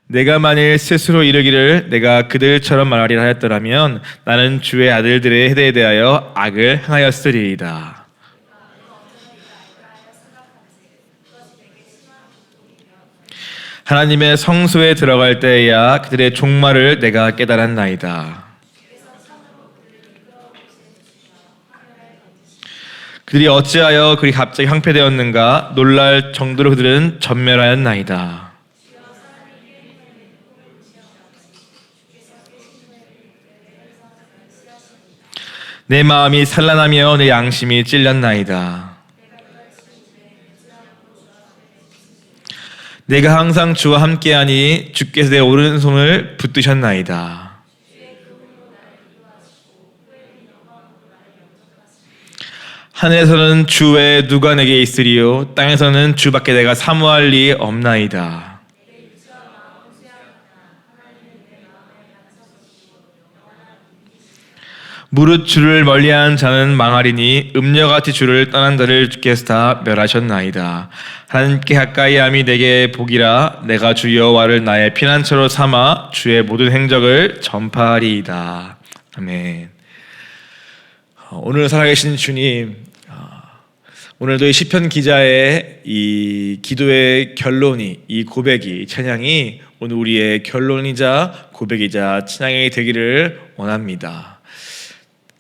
내가 만일 스스로 이르기를 내가 그들처럼 말하리라 하였더라면 나는 주의 아들들의 해대에 대하여 악을 행하였으리이다. 하나님의 성소에 들어갈 때에야 그들의 종말을 내가 깨달았나이다. 그들이 어찌하여 그리 갑자기 황폐되었는가 놀랄 정도로 그들은 전멸하였나이다. 내 마음이 산란하며 내 양심이 찔렸나이다. 내가 항상 주와 함께하니 주께서 내 오른손을 붙드셨나이다. 하늘에서는 주 외에 누가 내게 있으리요 땅에서는 주밖에 내가 사모할 리 없나이다. 무릇 주를 멀리하는 자는 망하리니 음녀같이 주를 떠난 자를 주께서 다 멸하셨나이다. 하나님께 가까이함이 내게 복이라. 내가 주 여호와를 나의 피난처로 삼아 주의 모든 행적을 전파하리이다. 아멘. 오늘 살아계신 주님, 오늘도 이 시편 기자의 이 기도의 결론이, 이 고백이, 찬양이 오늘 우리의 결론이자 고백이자 찬양이 되기를 원합니다.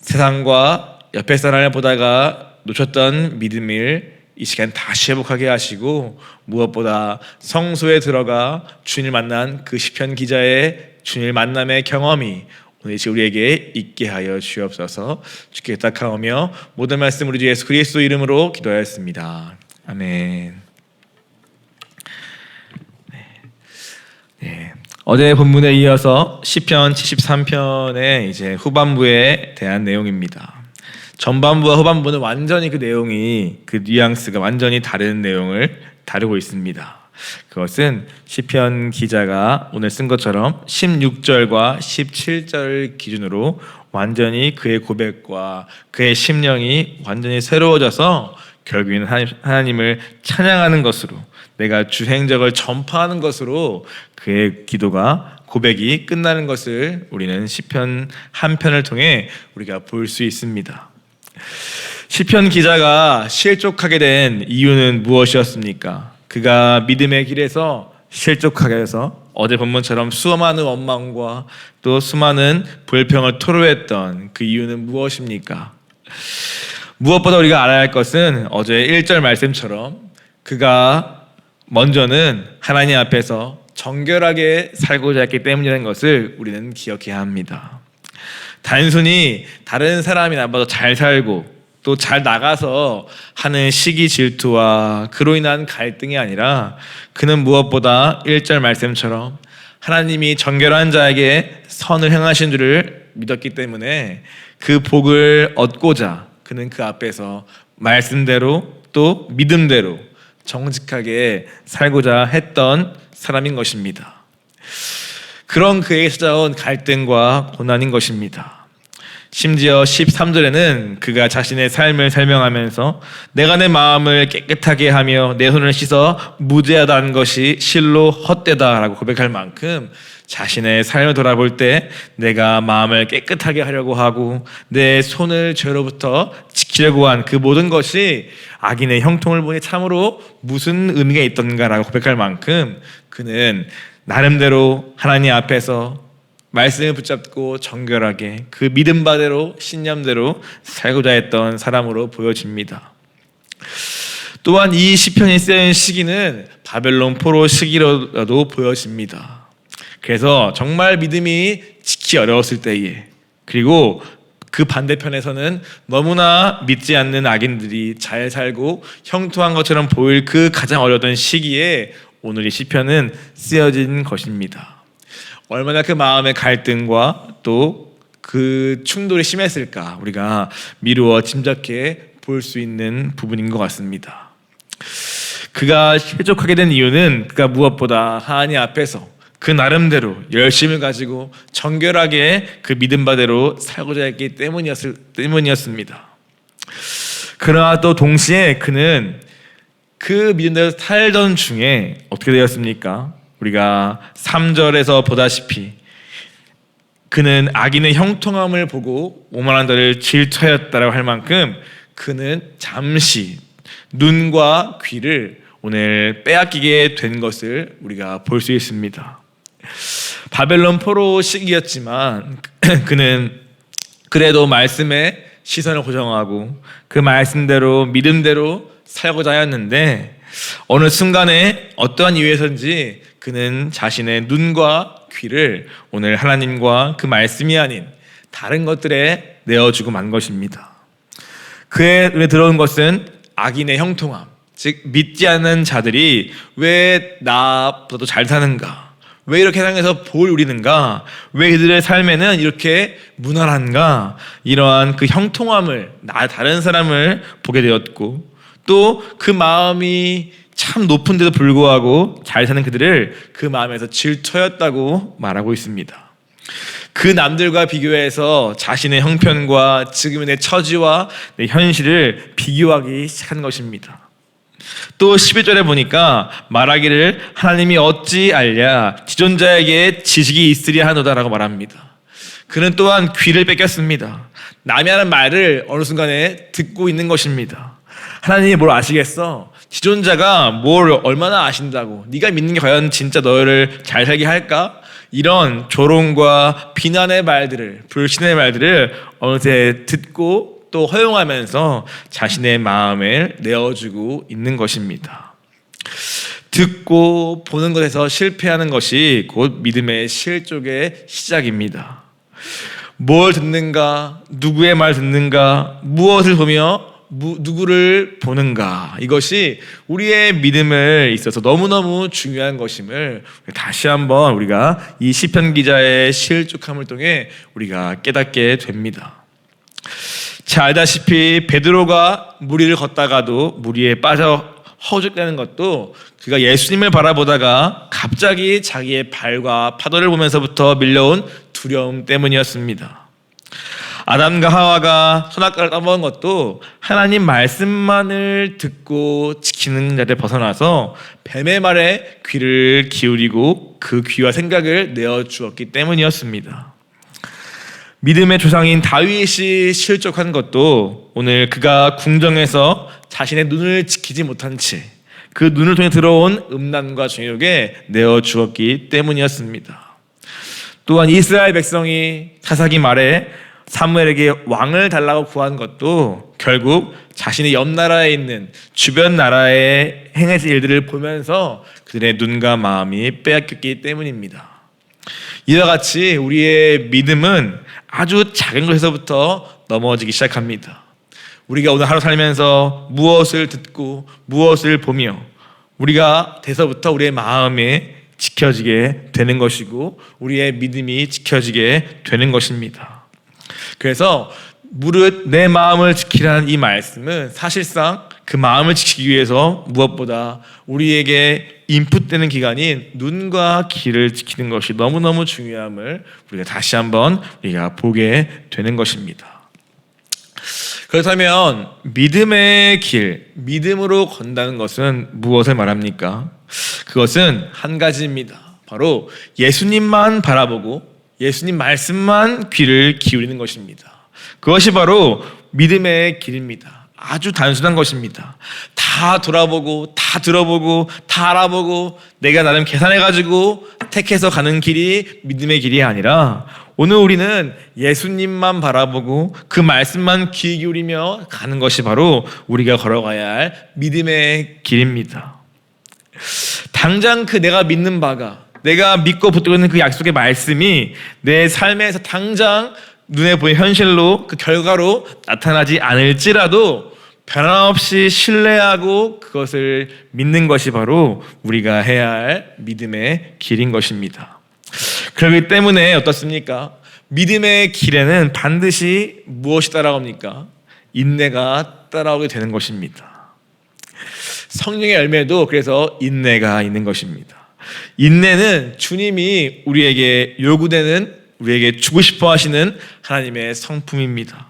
세상과 옆에 사람을 보다가 놓쳤던 믿음을 이 시간 다시 회복하게 하시고, 무엇보다 성소에 들어가 주님을 만난 그 시편 기자의 주님을 만남의 경험이 오늘 우리에게 있게 하여 주옵소서. 주께 부탁하오며 모든 말씀 우리 주 예수 그리스도 이름으로 기도하였습니다. 아멘. 네. 어제 본문에 이어서 시편 73편의 이제 후반부에 대한 내용입니다. 전반부와 후반부는 완전히 그 내용이, 그 뉘앙스가 완전히 다른 내용을 다루고 있습니다. 그것은 시편 기자가 오늘 쓴 것처럼 16절과 17절 기준으로 완전히 그의 고백과 그의 심령이 완전히 새로워져서 결국에는 하나님을 찬양하는 것으로, 내가 주 행적을 전파하는 것으로 그의 기도가, 고백이 끝나는 것을 우리는 시편 한 편을 통해 우리가 볼 수 있습니다. 시편 기자가 실족하게 된 이유는 무엇이었습니까? 그가 믿음의 길에서 실족하게 해서 어제 본문처럼 수많은 원망과 또 수많은 불평을 토로했던 그 이유는 무엇입니까? 무엇보다 우리가 알아야 할 것은 어제 1절 말씀처럼 그가 먼저는 하나님 앞에서 정결하게 살고자 했기 때문이라는 것을 우리는 기억해야 합니다. 단순히 다른 사람이 나보다 잘 살고 또 잘 나가서 하는 시기 질투와 그로 인한 갈등이 아니라, 그는 무엇보다 1절 말씀처럼 하나님이 정결한 자에게 선을 행하신 줄을 믿었기 때문에 그 복을 얻고자 그는 그 앞에서 말씀대로 또 믿음대로 정직하게 살고자 했던 사람인 것입니다. 그런 그에게 찾아온 갈등과 고난인 것입니다. 심지어 13절에는 그가 자신의 삶을 설명하면서 내가 내 마음을 깨끗하게 하며 내 손을 씻어 무죄하다는 것이 실로 헛되다라고 고백할 만큼 자신의 삶을 돌아볼 때 내가 마음을 깨끗하게 하려고 하고 내 손을 죄로부터 지키려고 한 그 모든 것이 악인의 형통을 보니 참으로 무슨 의미가 있던가라고 고백할 만큼 그는 나름대로 하나님 앞에서 말씀을 붙잡고 정결하게 그 믿음 바대로 신념대로 살고자 했던 사람으로 보여집니다. 또한 이 시편이 쓰인 시기는 바벨론 포로 시기로도 보여집니다. 그래서 정말 믿음이 지키기 어려웠을 때에, 그리고 그 반대편에서는 너무나 믿지 않는 악인들이 잘 살고 형통한 것처럼 보일 그 가장 어려웠던 시기에 오늘 이 시편은 쓰여진 것입니다. 얼마나 그 마음의 갈등과 또 그 충돌이 심했을까 우리가 미루어 짐작해 볼 수 있는 부분인 것 같습니다. 그가 실족하게 된 이유는 그가 무엇보다 하나님 앞에서 그 나름대로 열심을 가지고 정결하게 그 믿음 바대로 살고자 했기 때문이었습니다. 그러나 또 동시에 그는 그 믿음대로 살던 중에 어떻게 되었습니까? 우리가 3절에서 보다시피 그는 악인의 형통함을 보고 오만한 자를 질투하였다라고 할 만큼 그는 잠시 눈과 귀를 오늘 빼앗기게 된 것을 우리가 볼 수 있습니다. 바벨론 포로 시기였지만 그는 그래도 말씀에 시선을 고정하고 그 말씀대로 믿음대로 살고자 하였는데 어느 순간에 어떠한 이유에서인지 그는 자신의 눈과 귀를 오늘 하나님과 그 말씀이 아닌 다른 것들에 내어주고 만 것입니다. 그의 눈에 들어온 것은 악인의 형통함, 즉 믿지 않는 자들이 왜 나보다도 잘 사는가, 왜 이렇게 세상에서 복을 누리는가, 왜 그들의 삶에는 이렇게 무난한가, 이러한 그 형통함을 다른 사람을 보게 되었고 또 그 마음이 참 높은데도 불구하고 잘 사는 그들을 그 마음에서 질투였다고 말하고 있습니다. 그 남들과 비교해서 자신의 형편과 지금의 내 처지와 내 현실을 비교하기 시작한 것입니다. 또 11절에 보니까 말하기를 하나님이 어찌 알랴 지존자에게 지식이 있으랴 하노다라고 말합니다. 그는 또한 귀를 뺏겼습니다. 남이 하는 말을 어느 순간에 듣고 있는 것입니다. 하나님이 뭘 아시겠어? 지존자가 뭘 얼마나 아신다고? 네가 믿는 게 과연 진짜 너를 잘 살게 할까? 이런 조롱과 비난의 말들을, 불신의 말들을 어느새 듣고 또 허용하면서 자신의 마음을 내어주고 있는 것입니다. 듣고 보는 것에서 실패하는 것이 곧 믿음의 실족의 시작입니다. 뭘 듣는가, 누구의 말 듣는가, 무엇을 보며 누구를 보는가, 이것이 우리의 믿음에 있어서 너무너무 중요한 것임을 다시 한번 우리가 이 시편 기자의 실족함을 통해 우리가 깨닫게 됩니다. 잘 알다시피 베드로가 무리를 걷다가도 무리에 빠져 허우적대는 것도 그가 예수님을 바라보다가 갑자기 자기의 발과 파도를 보면서부터 밀려온 두려움 때문이었습니다. 아담과 하와가 선악과를 따먹은 것도 하나님 말씀만을 듣고 지키는 자를 벗어나서 뱀의 말에 귀를 기울이고 그 귀와 생각을 내어주었기 때문이었습니다. 믿음의 조상인 다윗이 실족한 것도 오늘 그가 궁정에서 자신의 눈을 지키지 못한 채 그 눈을 통해 들어온 음란과 정욕에 내어주었기 때문이었습니다. 또한 이스라엘 백성이 사사기 말에 사무엘에게 왕을 달라고 구한 것도 결국 자신의 옆 나라에 있는 주변 나라의 행해진 일들을 보면서 그들의 눈과 마음이 빼앗겼기 때문입니다. 이와 같이 우리의 믿음은 아주 작은 것에서부터 넘어지기 시작합니다. 우리가 오늘 하루 살면서 무엇을 듣고 무엇을 보며 우리가 돼서부터 우리의 마음이 지켜지게 되는 것이고 우리의 믿음이 지켜지게 되는 것입니다. 그래서 무릇 내 마음을 지키라는 이 말씀은 사실상 그 마음을 지키기 위해서 무엇보다 우리에게 인풋되는 기관인 눈과 귀를 지키는 것이 너무너무 중요함을 우리가 다시 한번 우리가 보게 되는 것입니다. 그렇다면 믿음의 길, 믿음으로 건다는 것은 무엇을 말합니까? 그것은 한 가지입니다. 바로 예수님만 바라보고 예수님 말씀만 귀를 기울이는 것입니다. 그것이 바로 믿음의 길입니다. 아주 단순한 것입니다. 다 돌아보고 다 들어보고 다 알아보고 내가 나름 계산해가지고 택해서 가는 길이 믿음의 길이 아니라 오늘 우리는 예수님만 바라보고 그 말씀만 귀 기울이며 가는 것이 바로 우리가 걸어가야 할 믿음의 길입니다. 당장 그 내가 믿는 바가 내가 믿고 붙들고 있는 그 약속의 말씀이 내 삶에서 당장 눈에 보이는 현실로 그 결과로 나타나지 않을지라도 변함없이 신뢰하고 그것을 믿는 것이 바로 우리가 해야 할 믿음의 길인 것입니다. 그렇기 때문에 어떻습니까? 믿음의 길에는 반드시 무엇이 따라옵니까? 인내가 따라오게 되는 것입니다. 성령의 열매도 그래서 인내가 있는 것입니다. 인내는 주님이 우리에게 요구되는, 우리에게 주고 싶어 하시는 하나님의 성품입니다.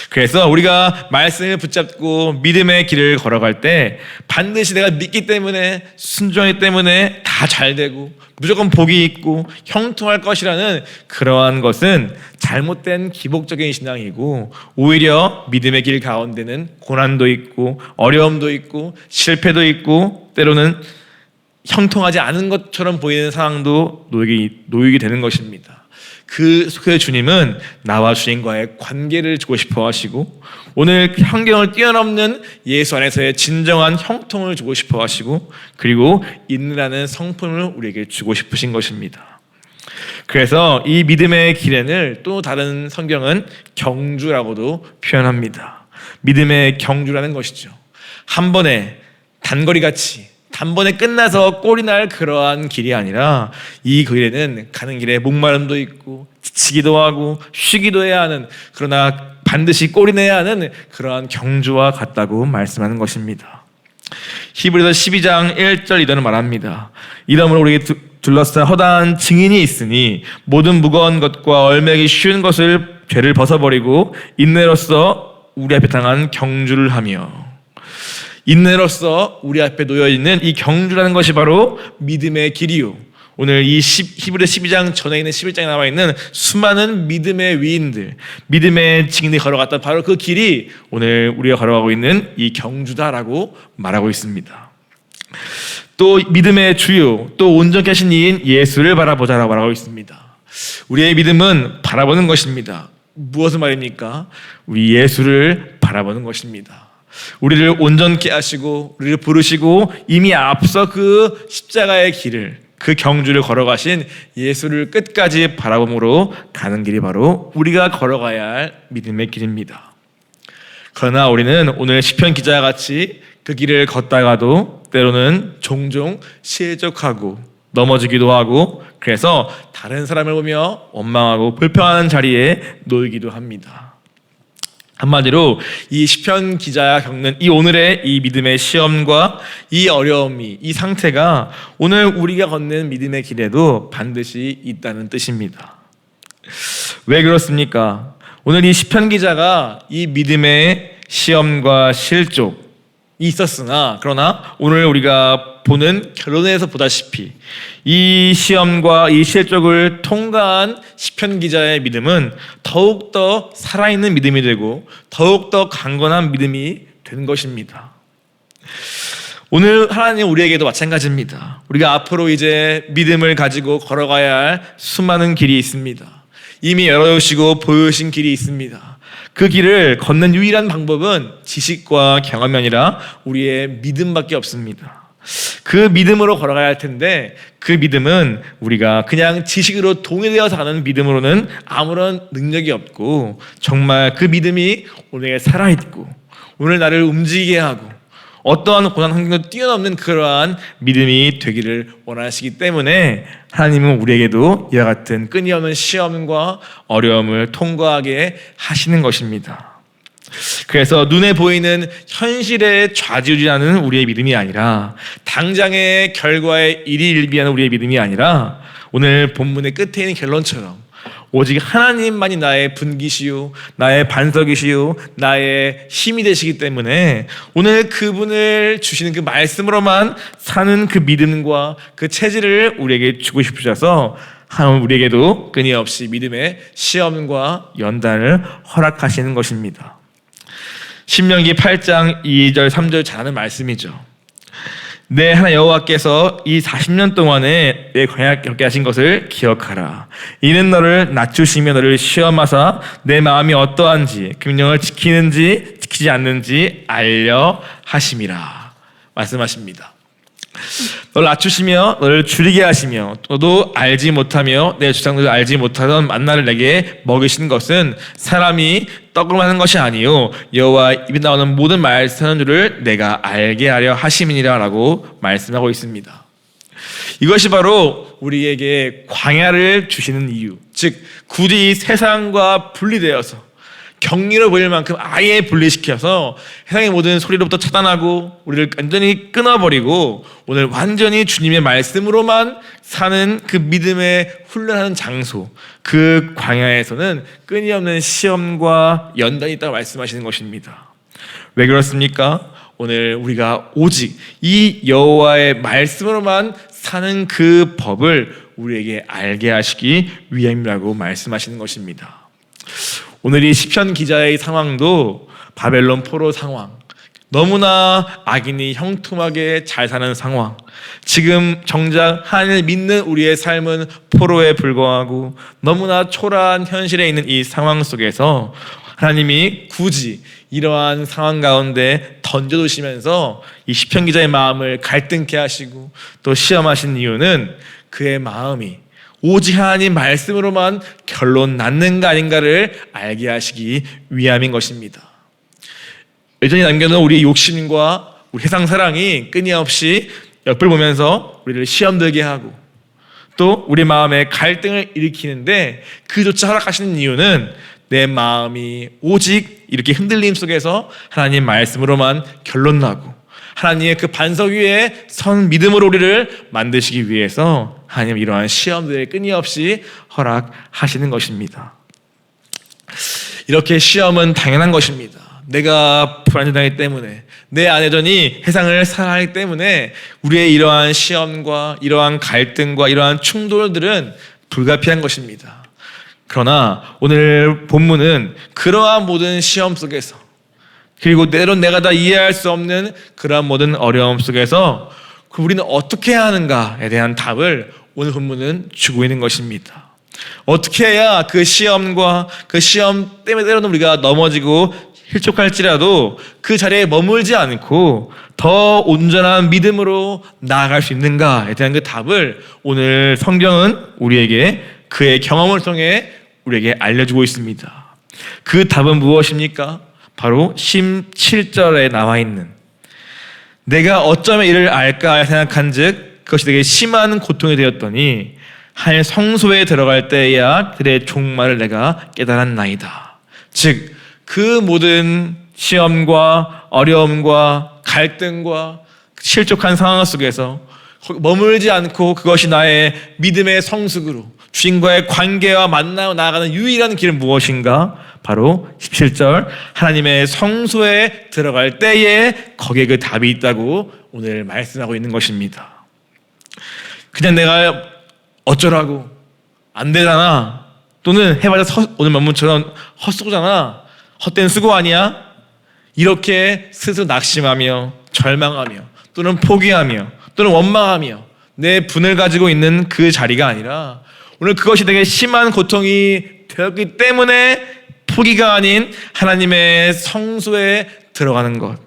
그래서 우리가 말씀을 붙잡고 믿음의 길을 걸어갈 때 반드시 내가 믿기 때문에, 순종하기 때문에 다 잘되고 무조건 복이 있고 형통할 것이라는 그러한 것은 잘못된 기복적인 신앙이고, 오히려 믿음의 길 가운데는 고난도 있고 어려움도 있고 실패도 있고 때로는 형통하지 않은 것처럼 보이는 상황도 놓이게 되는 것입니다. 그 주님은 나와 주님과의 관계를 주고 싶어 하시고, 오늘 환경을 뛰어넘는 예수 안에서의 진정한 형통을 주고 싶어 하시고, 그리고 인내라는 성품을 우리에게 주고 싶으신 것입니다. 그래서 이 믿음의 길에는 또 다른 성경은 경주라고도 표현합니다. 믿음의 경주라는 것이죠. 한 번에 단거리같이 단번에 끝나서 꼴이 날 그러한 길이 아니라, 이 길에는 가는 길에 목마름도 있고 지치기도 하고 쉬기도 해야 하는, 그러나 반드시 꼴이 내야 하는 그러한 경주와 같다고 말씀하는 것입니다. 히브리서 12장 1절 이도는 말합니다. 이러므로 우리에게 둘러싼 허다한 증인이 있으니 모든 무거운 것과 얼매기 쉬운 것을 죄를 벗어버리고 인내로써 우리 앞에 당한 경주를 하며. 인내로서 우리 앞에 놓여있는 이 경주라는 것이 바로 믿음의 길이요, 오늘 이 히브리서 12장 전에 있는 11장에 나와있는 수많은 믿음의 위인들, 믿음의 증인이 걸어갔던 바로 그 길이 오늘 우리가 걸어가고 있는 이 경주다라고 말하고 있습니다. 또 믿음의 주요, 또 온전케 하신 이인 예수를 바라보자라고 말하고 있습니다. 우리의 믿음은 바라보는 것입니다. 무엇을 말입니까? 우리 예수를 바라보는 것입니다. 우리를 온전케 하시고 우리를 부르시고 이미 앞서 그 십자가의 길을, 그 경주를 걸어가신 예수를 끝까지 바라봄으로 가는 길이 바로 우리가 걸어가야 할 믿음의 길입니다. 그러나 우리는 오늘 시편 기자와 같이 그 길을 걷다가도 때로는 종종 실족하고 넘어지기도 하고, 그래서 다른 사람을 보며 원망하고 불평하는 자리에 놓이기도 합니다. 한마디로 이 시편 기자가 겪는 이 오늘의 이 믿음의 시험과 이 어려움이, 이 상태가 오늘 우리가 걷는 믿음의 길에도 반드시 있다는 뜻입니다. 왜 그렇습니까? 오늘 이 시편 기자가 이 믿음의 시험과 실족이 있었으나, 그러나 오늘 우리가 보는 결론에서 보다시피 이 시험과 이 실족을 통과한 시편 기자의 믿음은 더욱더 살아있는 믿음이 되고 더욱더 강건한 믿음이 된 것입니다. 오늘 하나님 우리에게도 마찬가지입니다. 우리가 앞으로 이제 믿음을 가지고 걸어가야 할 수많은 길이 있습니다. 이미 열어주시고 보여주신 길이 있습니다. 그 길을 걷는 유일한 방법은 지식과 경험이 아니라 우리의 믿음밖에 없습니다. 그 믿음으로 걸어가야 할 텐데, 그 믿음은 우리가 그냥 지식으로 동의되어서 가는 믿음으로는 아무런 능력이 없고, 정말 그 믿음이 오늘 살아있고 오늘 나를 움직이게 하고 어떠한 고난 환경도 뛰어넘는 그러한 믿음이 되기를 원하시기 때문에 하나님은 우리에게도 이와 같은 끊임없는 시험과 어려움을 통과하게 하시는 것입니다. 그래서 눈에 보이는 현실에 좌지우지하는 우리의 믿음이 아니라, 당장의 결과에 일희일비하는 우리의 믿음이 아니라, 오늘 본문의 끝에 있는 결론처럼 오직 하나님만이 나의 분기시요, 나의 반석이시요, 나의 힘이 되시기 때문에 오늘 그분을 주시는 그 말씀으로만 사는 그 믿음과 그 체질을 우리에게 주고 싶으셔서 하나님 우리에게도 끊임없이 믿음의 시험과 연단을 허락하시는 것입니다. 신명기 8장 2절 3절 잘 아는 말씀이죠. 내 하나님 여호와께서 이 40년 동안에 내 광야 겪게 하신 것을 기억하라. 이는 너를 낮추시며 너를 시험하사 내 마음이 어떠한지 그 명령을 지키는지 지키지 않는지 알려 하심이라 말씀하십니다. 너를 낮추시며 너를 줄이게 하시며 너도 알지 못하며 내 조상들도 알지 못하던 만나를 내게 먹이신 것은 사람이 떡을 하는 것이 아니요 여호와 입에 나오는 모든 말 쓰는 줄을 내가 알게 하려 하심이니라 라고 말씀하고 있습니다. 이것이 바로 우리에게 광야를 주시는 이유, 즉 굳이 세상과 분리되어서 경리로 보일 만큼 아예 분리시켜서 세상의 모든 소리로부터 차단하고 우리를 완전히 끊어버리고 오늘 완전히 주님의 말씀으로만 사는 그 믿음의 훈련하는 장소, 그 광야에서는 끊임없는 시험과 연단이 있다고 말씀하시는 것입니다. 왜 그렇습니까? 오늘 우리가 오직 이 여호와의 말씀으로만 사는 그 법을 우리에게 알게 하시기 위함이라고 말씀하시는 것입니다. 오늘 이 시편 기자의 상황도 바벨론 포로 상황, 너무나 악인이 형통하게 잘 사는 상황, 지금 정작 하나님을 믿는 우리의 삶은 포로에 불과하고 너무나 초라한 현실에 있는 이 상황 속에서 하나님이 굳이 이러한 상황 가운데 던져두시면서 이 시편 기자의 마음을 갈등케 하시고 또 시험하신 이유는 그의 마음이 오직 하나님 말씀으로만 결론 났는가 아닌가를 알게 하시기 위함인 것입니다. 여전히 남겨놓은 우리 욕심과 우리 세상 사랑이 끊임없이 옆을 보면서 우리를 시험 들게 하고 또 우리 마음에 갈등을 일으키는데 그조차 허락하시는 이유는 내 마음이 오직 이렇게 흔들림 속에서 하나님 말씀으로만 결론 나고 하나님의 그 반석 위에 선 믿음으로 우리를 만드시기 위해서 하나님 이러한 시험들을 끊임없이 허락하시는 것입니다. 이렇게 시험은 당연한 것입니다. 내가 불안정하기 때문에 내 안에 여전히 세상을 살아가기 때문에 우리의 이러한 시험과 이러한 갈등과 이러한 충돌들은 불가피한 것입니다. 그러나 오늘 본문은 그러한 모든 시험 속에서 그리고 때론 내가 다 이해할 수 없는 그러한 모든 어려움 속에서 우리는 어떻게 해야 하는가에 대한 답을 오늘 본문은 주고 있는 것입니다. 어떻게 해야 그 시험과 그 시험 때문에 때로는 우리가 넘어지고 실족할지라도 그 자리에 머물지 않고 더 온전한 믿음으로 나아갈 수 있는가에 대한 그 답을 오늘 성경은 우리에게 그의 경험을 통해 우리에게 알려주고 있습니다. 그 답은 무엇입니까? 바로 17절에 나와 있는 내가 어쩌면 이를 알까 생각한 즉 그것이 되게 심한 고통이 되었더니 한 성소에 들어갈 때야 그의 종말을 내가 깨달았나이다. 즉 그 모든 시험과 어려움과 갈등과 실족한 상황 속에서 머물지 않고 그것이 나의 믿음의 성숙으로 주님과의 관계와 만나고 나아가는 유일한 길은 무엇인가? 바로 17절 하나님의 성소에 들어갈 때에 거기에 그 답이 있다고 오늘 말씀하고 있는 것입니다. 그냥 내가 어쩌라고 안 되잖아 또는 해봐자 오늘 본문처럼 헛수고잖아 헛된 수고 아니야? 이렇게 스스로 낙심하며 절망하며 또는 포기하며 또는 원망하며 내 분을 가지고 있는 그 자리가 아니라 오늘 그것이 되게 심한 고통이 되었기 때문에 포기가 아닌 하나님의 성소에 들어가는 것,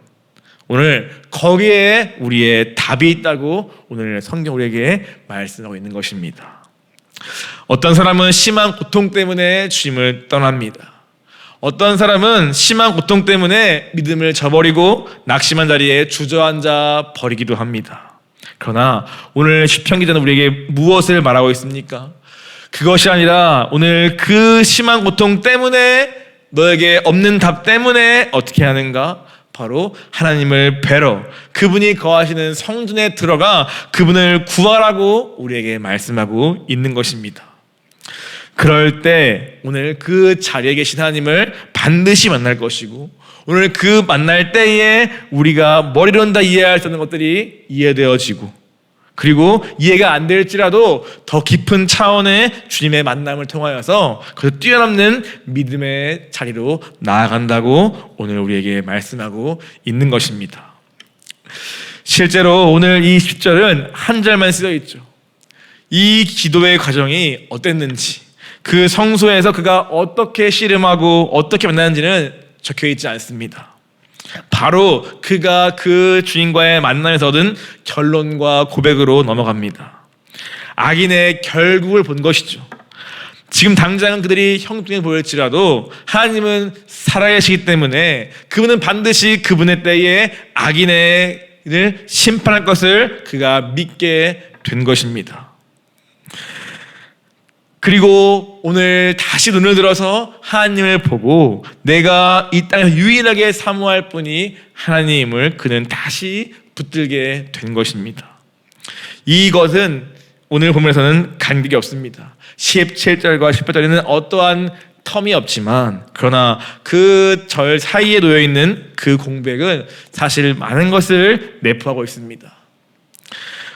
오늘 거기에 우리의 답이 있다고 오늘 성경 우리에게 말씀하고 있는 것입니다. 어떤 사람은 심한 고통 때문에 주님을 떠납니다. 어떤 사람은 심한 고통 때문에 믿음을 저버리고 낙심한 자리에 주저앉아 버리기도 합니다. 그러나 오늘 시편 기자는 우리에게 무엇을 말하고 있습니까? 그것이 아니라 오늘 그 심한 고통 때문에 너에게 없는 답 때문에 어떻게 하는가? 바로 하나님을 뵈러 그분이 거하시는 성전에 들어가 그분을 구하라고 우리에게 말씀하고 있는 것입니다. 그럴 때 오늘 그 자리에 계신 하나님을 반드시 만날 것이고 오늘 그 만날 때에 우리가 머리로는 다 이해할 수 없는 것들이 이해되어지고 그리고 이해가 안 될지라도 더 깊은 차원의 주님의 만남을 통하여서 그 뛰어넘는 믿음의 자리로 나아간다고 오늘 우리에게 말씀하고 있는 것입니다. 실제로 오늘 이 10절은 한 절만 쓰여 있죠. 이 기도의 과정이 어땠는지 그 성소에서 그가 어떻게 씨름하고 어떻게 만나는지는 적혀 있지 않습니다. 바로 그가 그 주님과의 만남에서 얻은 결론과 고백으로 넘어갑니다. 악인의 결국을 본 것이죠. 지금 당장은 그들이 형통해 보일지라도 하나님은 살아계시기 때문에 그분은 반드시 그분의 때에 악인을 심판할 것을 그가 믿게 된 것입니다. 그리고 오늘 다시 눈을 들어서 하나님을 보고 내가 이 땅에서 유일하게 사모할 분이 하나님을 그는 다시 붙들게 된 것입니다. 이것은 오늘 본문에서는 간격이 없습니다. 17절과 18절에는 어떠한 텀이 없지만 그러나 그 절 사이에 놓여있는 그 공백은 사실 많은 것을 내포하고 있습니다.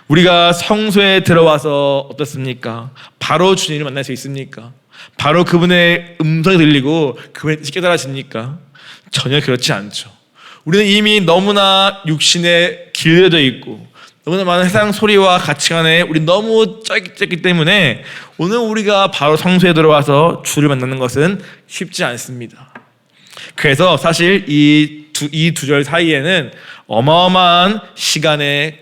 우리가 성소에 들어와서 어떻습니까? 바로 주님을 만날 수 있습니까? 바로 그분의 음성이 들리고 그분의 뜻이 깨달아집니까? 전혀 그렇지 않죠. 우리는 이미 너무나 육신에 길들여져 있고 너무나 많은 세상 소리와 가치관에 우리 너무 쪄있기 때문에 오늘 우리가 바로 성소에 들어와서 주를 만나는 것은 쉽지 않습니다. 그래서 사실 이 두 절 사이에는 어마어마한 시간의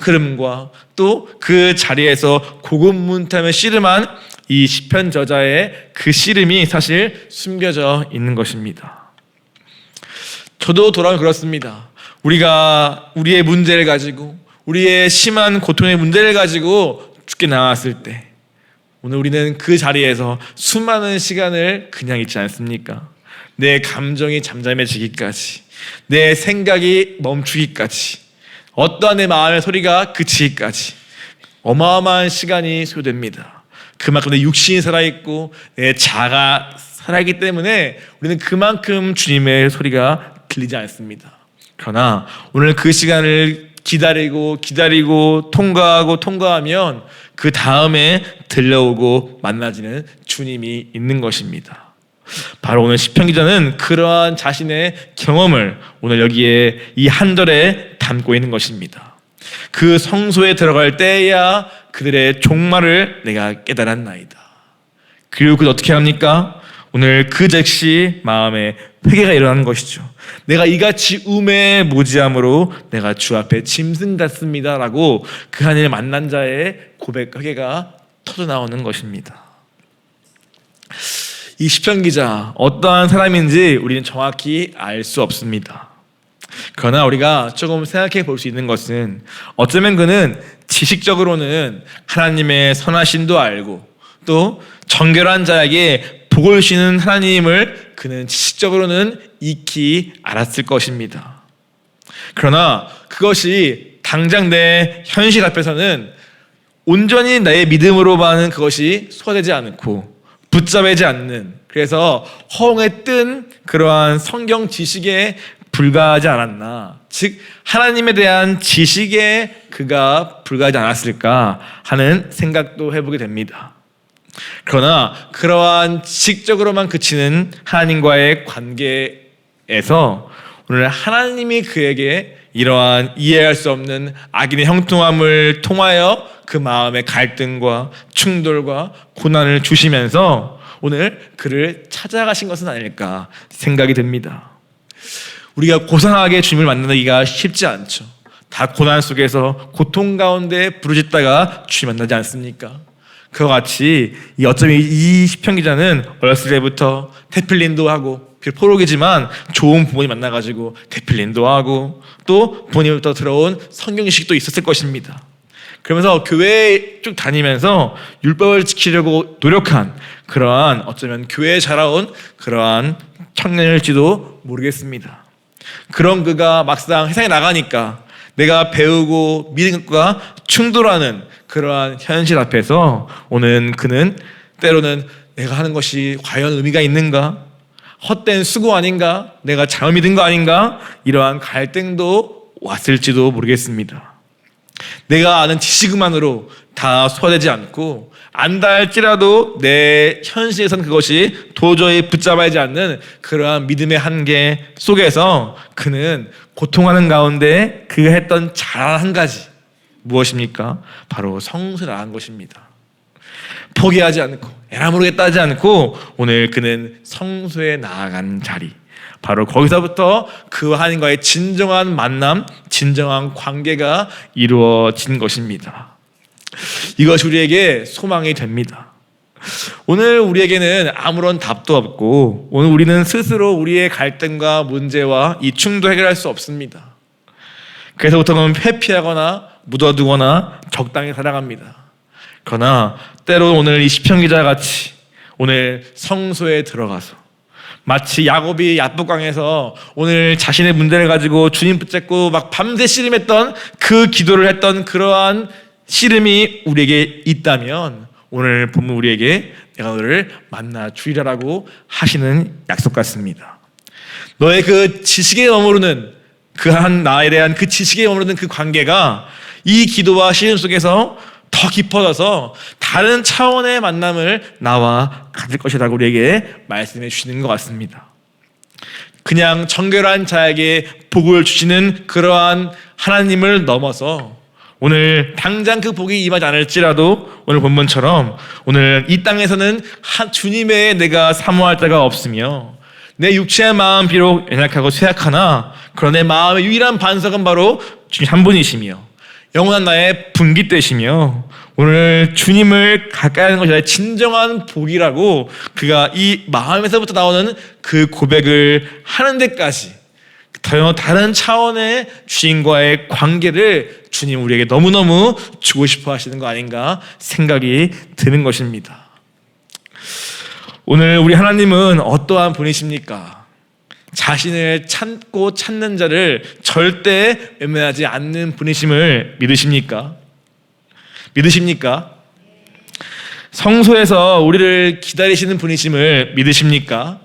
흐름과 또 그 자리에서 고군분투하며 씨름한 이 시편 저자의 그 씨름이 사실 숨겨져 있는 것입니다. 저도 돌아오면 그렇습니다. 우리가 우리의 문제를 가지고 우리의 심한 고통의 문제를 가지고 죽게 나왔을 때 오늘 우리는 그 자리에서 수많은 시간을 그냥 있지 않습니까? 내 감정이 잠잠해지기까지, 내 생각이 멈추기까지, 어떠한 내 마음의 소리가 그치기까지 어마어마한 시간이 소요됩니다. 그만큼 내 육신이 살아있고 내 자아가 살아있기 때문에 우리는 그만큼 주님의 소리가 들리지 않습니다. 그러나 오늘 그 시간을 기다리고 통과하면 그 다음에 들려오고 만나지는 주님이 있는 것입니다. 바로 오늘 시편 기자는 그러한 자신의 경험을 오늘 여기에 이 한 절에 담고 있는 것입니다. 그 성소에 들어갈 때야 그들의 종말을 내가 깨달았나이다. 그리고 그들 어떻게 합니까? 오늘 그 즉시 마음에 회개가 일어나는 것이죠. 내가 이같이 우매에 무지함으로 내가 주 앞에 짐승 같습니다 라고 그 하나님을 만난 자의 고백 회개가 터져나오는 것입니다. 이 시편 기자 어떠한 사람인지 우리는 정확히 알 수 없습니다. 그러나 우리가 조금 생각해 볼 수 있는 것은 어쩌면 그는 지식적으로는 하나님의 선하심도 알고 또 정결한 자에게 복을 주시는 하나님을 그는 지식적으로는 익히 알았을 것입니다. 그러나 그것이 당장 내 현실 앞에서는 온전히 나의 믿음으로만은 그것이 소화되지 않고 붙잡히지 않는, 그래서 허공에 뜬 그러한 성경 지식에 불과하지 않았나, 즉 하나님에 대한 지식에 그가 불과하지 않았을까 하는 생각도 해보게 됩니다. 그러나 그러한 지식적으로만 그치는 하나님과의 관계에서 오늘 하나님이 그에게 이러한 이해할 수 없는 악인의 형통함을 통하여 그 마음의 갈등과 충돌과 고난을 주시면서 오늘 그를 찾아가신 것은 아닐까 생각이 듭니다. 우리가 고상하게 주님을 만나기가 쉽지 않죠. 다 고난 속에서 고통 가운데 부르짖다가 주님 만나지 않습니까? 그와 같이 어쩌면 이 시편 기자는 어렸을 때부터 테필린도 하고, 포로기지만 좋은 부모님 만나가지고 테필린도 하고 또 부모님부터 들어온 성경 지식도 있었을 것입니다. 그러면서 교회에 쭉 다니면서 율법을 지키려고 노력한 그러한 어쩌면 교회에 자라온 그러한 청년일지도 모르겠습니다. 그런 그가 막상 세상에 나가니까 내가 배우고 믿은 것과 충돌하는 그러한 현실 앞에서 오늘 그는 때로는 내가 하는 것이 과연 의미가 있는가? 헛된 수고 아닌가? 내가 잘못 믿은 거 아닌가? 이러한 갈등도 왔을지도 모르겠습니다. 내가 아는 지식만으로 다 소화되지 않고 안다 할지라도 내 현실에서는 그것이 도저히 붙잡아야지 않는 그러한 믿음의 한계 속에서 그는 고통하는 가운데 그가 했던 잘 한 가지 무엇입니까? 바로 성소에 나간 것입니다. 포기하지 않고 에라 모르겠다 하지 않고 오늘 그는 성소에 나아간 자리, 바로 거기서부터 그와 하나님과의 진정한 만남, 진정한 관계가 이루어진 것입니다. 이것이 우리에게 소망이 됩니다. 오늘 우리에게는 아무런 답도 없고 오늘 우리는 스스로 우리의 갈등과 문제와 이 충돌을 해결할 수 없습니다. 그래서 보통은 회피하거나 묻어두거나 적당히 살아갑니다. 그러나 때로 오늘 이 시편 기자 같이 오늘 성소에 들어가서 마치 야곱이 야복강에서 오늘 자신의 문제를 가지고 주님 붙잡고 막 밤새 씨름했던 그 기도를 했던 그러한 씨름이 우리에게 있다면 오늘 본문 우리에게 내가 너를 만나 주리라라고 하시는 약속 같습니다. 너의 그 지식에 머무르는 그 한 나에 대한 그 지식에 머무르는 그 관계가 이 기도와 씨름 속에서 더 깊어져서 다른 차원의 만남을 나와 가질 것이라고 우리에게 말씀해 주시는 것 같습니다. 그냥 정결한 자에게 복을 주시는 그러한 하나님을 넘어서 오늘 당장 그 복이 임하지 않을지라도 오늘 본문처럼 오늘 이 땅에서는 주님의 내가 사모할 자가 없으며 내 육체의 마음 비록 연약하고 쇠약하나 그러나 내 마음의 유일한 반석은 바로 주님 한 분이시며 영원한 나의 분깃되시며 오늘 주님을 가까이 하는 것이 나의 진정한 복이라고 그가 이 마음에서부터 나오는 그 고백을 하는 데까지 더 다른 차원의 주님과의 관계를 주님 우리에게 너무너무 주고 싶어 하시는 거 아닌가 생각이 드는 것입니다. 오늘 우리 하나님은 어떠한 분이십니까? 자신을 찾고 찾는 자를 절대 외면하지 않는 분이심을 믿으십니까? 믿으십니까? 성소에서 우리를 기다리시는 분이심을 믿으십니까?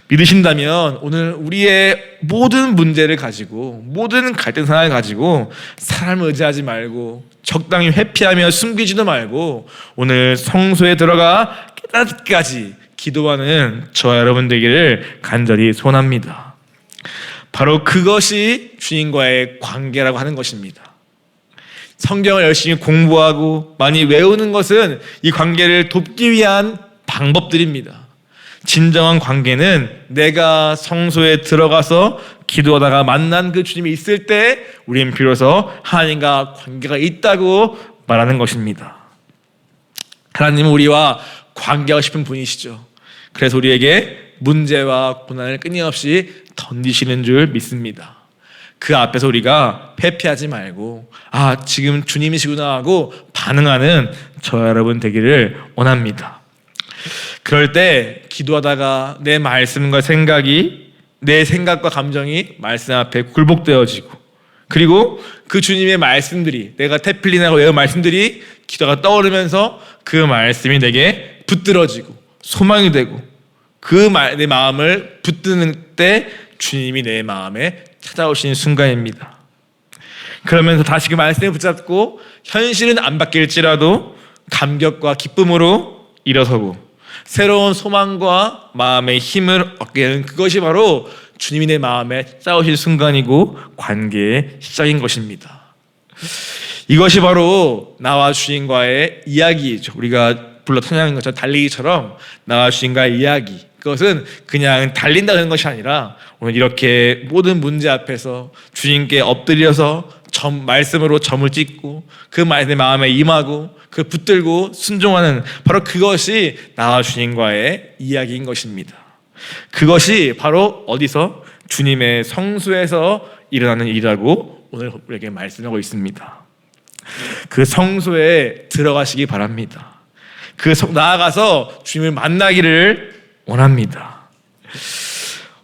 믿으신다면 오늘 우리의 모든 문제를 가지고 모든 갈등 상황을 가지고 사람을 의지하지 말고 적당히 회피하며 숨기지도 말고 오늘 성소에 들어가 깨닫기까지 기도하는 저와 여러분 되기를 간절히 소원합니다. 바로 그것이 주님과의 관계라고 하는 것입니다. 성경을 열심히 공부하고 많이 외우는 것은 이 관계를 돕기 위한 방법들입니다. 진정한 관계는 내가 성소에 들어가서 기도하다가 만난 그 주님이 있을 때 우리는 비로소 하나님과 관계가 있다고 말하는 것입니다. 하나님은 우리와 관계하고 싶은 분이시죠. 그래서 우리에게 문제와 고난을 끊임없이 던지시는 줄 믿습니다. 그 앞에서 우리가 회피하지 말고 지금 주님이시구나 하고 반응하는 저와 여러분 되기를 원합니다. 그럴 때 기도하다가 내 말씀과 생각이 내 생각과 감정이 말씀 앞에 굴복되어지고 그리고 그 주님의 말씀들이 내가 태필리나고 외운 말씀들이 기도가 떠오르면서 그 말씀이 내게 붙들어지고 소망이 되고 내 마음을 붙드는 때 주님이 내 마음에 찾아오시는 순간입니다. 그러면서 다시 그 말씀을 붙잡고 현실은 안 바뀔지라도 감격과 기쁨으로 일어서고 새로운 소망과 마음의 힘을 얻게 되는 그것이 바로 주님이 내 마음에 쌓으실 순간이고 관계의 시작인 것입니다. 이것이 바로 나와 주님과의 이야기이죠. 우리가 불러 찬양한 것처럼 달리기처럼 나와 주님과의 이야기. 그것은 그냥 달린다는 것이 아니라 오늘 이렇게 모든 문제 앞에서 주님께 엎드려서 말씀으로 점을 찍고 그 말씀에 마음에 임하고 그 붙들고 순종하는 바로 그것이 나와 주님과의 이야기인 것입니다. 그것이 바로 어디서? 주님의 성소에서 일어나는 일이라고 오늘 우리에게 말씀하고 있습니다. 그 성소에 들어가시기 바랍니다. 나아가서 주님을 만나기를 원합니다.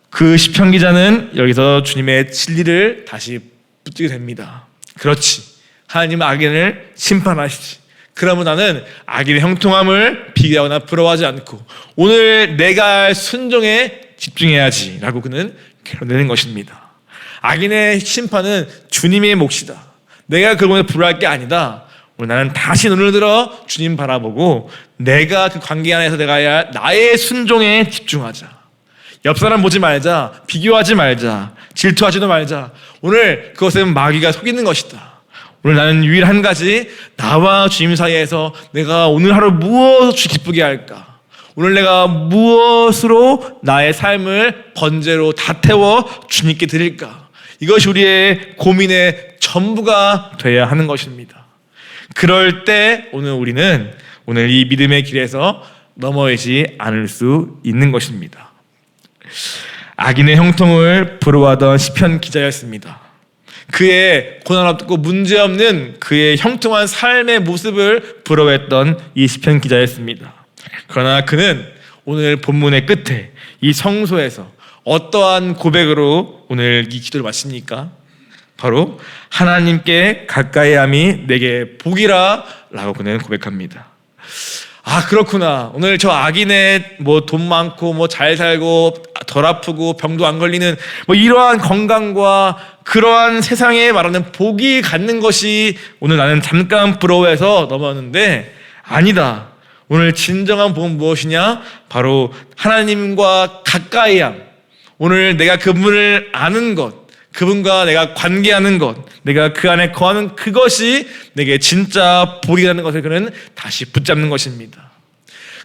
그 시편 기자는 여기서 주님의 진리를 다시 붙들게 됩니다. 그렇지, 하나님은 악인을 심판하시지. 그러면 나는 악인의 형통함을 비교하거나 부러워하지 않고 오늘 내가 할 순종에 집중해야지 라고 그는 결론내는 것입니다. 악인의 심판은 주님의 몫이다. 내가 그거에 불화할 게 아니다. 오늘 나는 다시 눈을 들어 주님 바라보고 내가 그 관계 안에서 내가 해야 할 나의 순종에 집중하자. 옆 사람 보지 말자. 비교하지 말자. 질투하지도 말자. 오늘 그것은 마귀가 속이는 것이다. 오늘 나는 유일 한 가지 나와 주님 사이에서 내가 오늘 하루 무엇을 기쁘게 할까? 오늘 내가 무엇으로 나의 삶을 번제로 다 태워 주님께 드릴까? 이것이 우리의 고민의 전부가 되어야 하는 것입니다. 그럴 때 우리는 오늘 이 믿음의 길에서 넘어지지 않을 수 있는 것입니다. 악인의 형통을 부러워하던 시편 기자였습니다. 그의 고난 없고 문제 없는 그의 형통한 삶의 모습을 부러워했던 이 시편 기자였습니다. 그러나 그는 오늘 본문의 끝에 이 성소에서 어떠한 고백으로 오늘 이 기도를 마칩니까? 바로 하나님께 가까이함이 내게 복이라 라고 그는 고백합니다. 아, 그렇구나. 오늘 저 악인의 돈 많고 잘 살고 덜 아프고 병도 안 걸리는 이러한 건강과 그러한 세상에 말하는 복이 갖는 것이 오늘 나는 잠깐 부러워해서 넘어왔는데 아니다. 오늘 진정한 복은 무엇이냐? 바로 하나님과 가까이함. 오늘 내가 그분을 아는 것, 그분과 내가 관계하는 것, 내가 그 안에 거하는 그것이 내게 진짜 복이라는 것을 그는 다시 붙잡는 것입니다.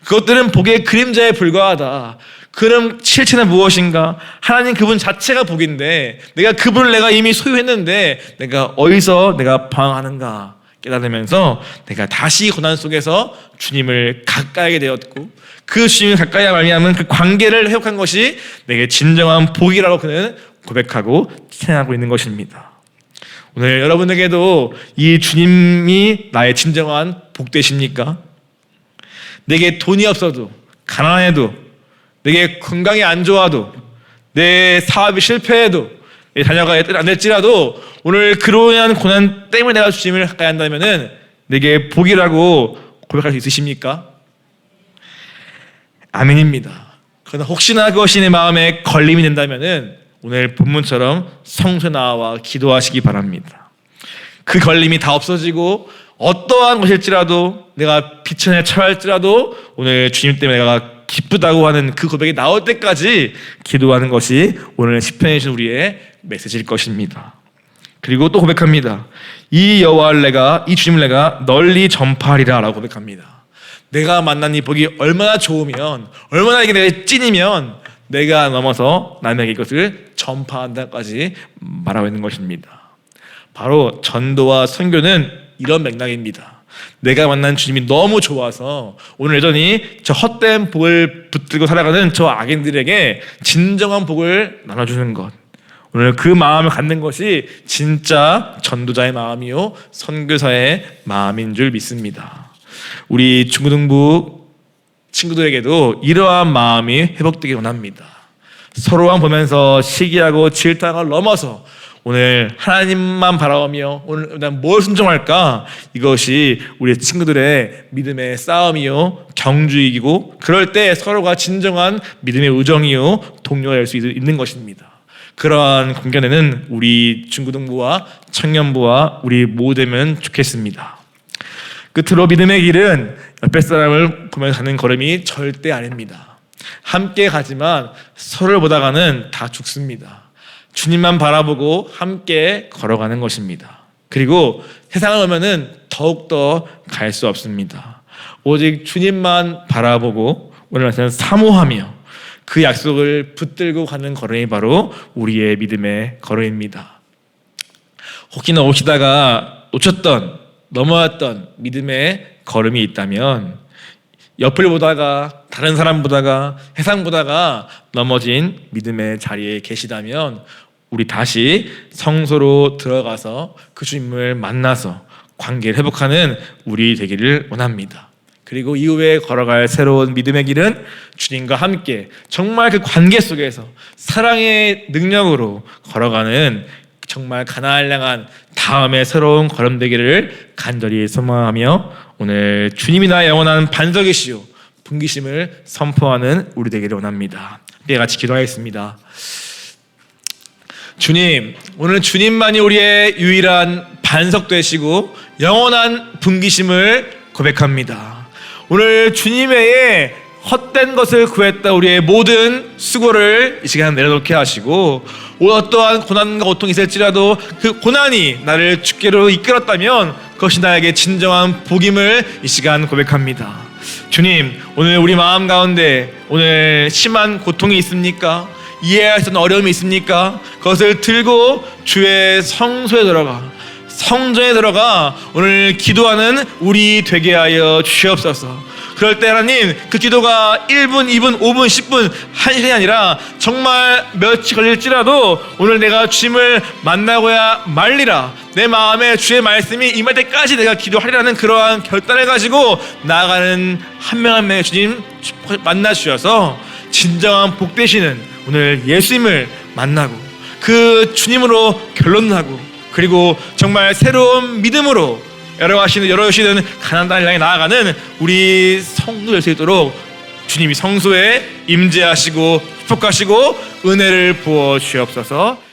그것들은 복의 그림자에 불과하다. 그럼 실체는 무엇인가? 하나님 그분 자체가 복인데 내가 그분을 내가 이미 소유했는데 내가 어디서 내가 방황하는가 깨달으면서 내가 다시 고난 속에서 주님을 가까이 하게 되었고 그 주님을 가까이 말미암은 그 관계를 회복한 것이 내게 진정한 복이라고 그는 고백하고 찬양하고 있는 것입니다. 오늘 여러분에게도 이 주님이 나의 진정한 복 되십니까? 내게 돈이 없어도 가난해도 내게 건강이 안 좋아도 내 사업이 실패해도 내 자녀가 안 될지라도 오늘 그로 인한 고난 때문에 내가 주님을 가까이 한다면 내게 복이라고 고백할 수 있으십니까? 아멘입니다. 그러나 혹시나 그것이 내 마음에 걸림이 된다면 오늘 본문처럼 성소에 나와 기도하시기 바랍니다. 그 걸림이 다 없어지고 어떠한 것일지라도 내가 비천에 처할지라도 오늘 주님 때문에 내가 기쁘다고 하는 그 고백이 나올 때까지 기도하는 것이 오늘 시편에 주신 우리의 메시지일 것입니다. 그리고 또 고백합니다. 이 여호와를 내가 이 주님을 내가 널리 전파하리라 라고 고백합니다. 내가 만난 이 복이 얼마나 좋으면 얼마나 이게 내가 찐이면 내가 넘어서 남에게 이것을 전파한다까지 말하고 있는 것입니다. 바로 전도와 선교는 이런 맥락입니다. 내가 만난 주님이 너무 좋아서 오늘 여전히 저 헛된 복을 붙들고 살아가는 저 악인들에게 진정한 복을 나눠주는 것, 오늘 그 마음을 갖는 것이 진짜 전도자의 마음이요 선교사의 마음인 줄 믿습니다. 우리 중고등부 친구들에게도 이러한 마음이 회복되기 원합니다. 서로만 보면서 시기하고 질투를 넘어서 오늘 하나님만 바라보며 오늘 난 뭘 순종할까? 이것이 우리 친구들의 믿음의 싸움이요 경주이고 그럴 때 서로가 진정한 믿음의 우정이요 동료가 될 수 있는 것입니다. 그러한 공견에는 우리 중고등부와 청년부와 우리 모두 되면 좋겠습니다. 끝으로 믿음의 길은 옆에 사람을 보면서 가는 걸음이 절대 아닙니다. 함께 가지만 서로를 보다가는 다 죽습니다. 주님만 바라보고 함께 걸어가는 것입니다. 그리고 세상을 오면은 더욱더 갈 수 없습니다. 오직 주님만 바라보고 오늘 말씀은 사모하며 그 약속을 붙들고 가는 걸음이 바로 우리의 믿음의 걸음입니다. 혹시나 오시다가 놓쳤던 넘어왔던 믿음의 걸음이 있다면 옆을 보다가 다른 사람 보다가 세상 보다가 넘어진 믿음의 자리에 계시다면 우리 다시 성소로 들어가서 그 주님을 만나서 관계를 회복하는 우리 되기를 원합니다. 그리고 이후에 걸어갈 새로운 믿음의 길은 주님과 함께 정말 그 관계 속에서 사랑의 능력으로 걸어가는 정말 가나안을 향한 다음의 새로운 걸음 되기를 간절히 소망하며 오늘 주님이 나의 영원한 반석이시오 분기심을 선포하는 우리 되기를 원합니다. 함께 같이 기도하겠습니다. 주님, 오늘 주님만이 우리의 유일한 반석 되시고 영원한 분기심을 고백합니다. 오늘 주님 외에 헛된 것을 구했다 우리의 모든 수고를 이 시간 내려놓게 하시고 어떠한 고난과 고통이 있을지라도 그 고난이 나를 주께로 이끌었다면 그것이 나에게 진정한 복임을 이 시간 고백합니다. 주님, 오늘 우리 마음 가운데 오늘 심한 고통이 있습니까? 이해할 수 없는 어려움이 있습니까? 그것을 들고 주의 성소에 들어가 성전에 들어가 오늘 기도하는 우리 되게 하여 주시옵소서. 그럴 때 하나님, 그 기도가 1분, 2분, 5분, 10분, 1시간이 아니라 정말 며칠 걸릴지라도 오늘 내가 주님을 만나고야 말리라, 내 마음에 주의 말씀이 임할 때까지 내가 기도하리라는 그러한 결단을 가지고 나아가는 한 명 한 명의 주님 만나 주셔서 진정한 복 되시는 오늘 예수님을 만나고 그 주님으로 결론나고, 그리고 정말 새로운 믿음으로 열어가시는 가나안 땅을 향해 나아가는 우리 성도 될 수 있도록 주님이 성소에 임재하시고 축복하시고 은혜를 부어 주옵소서.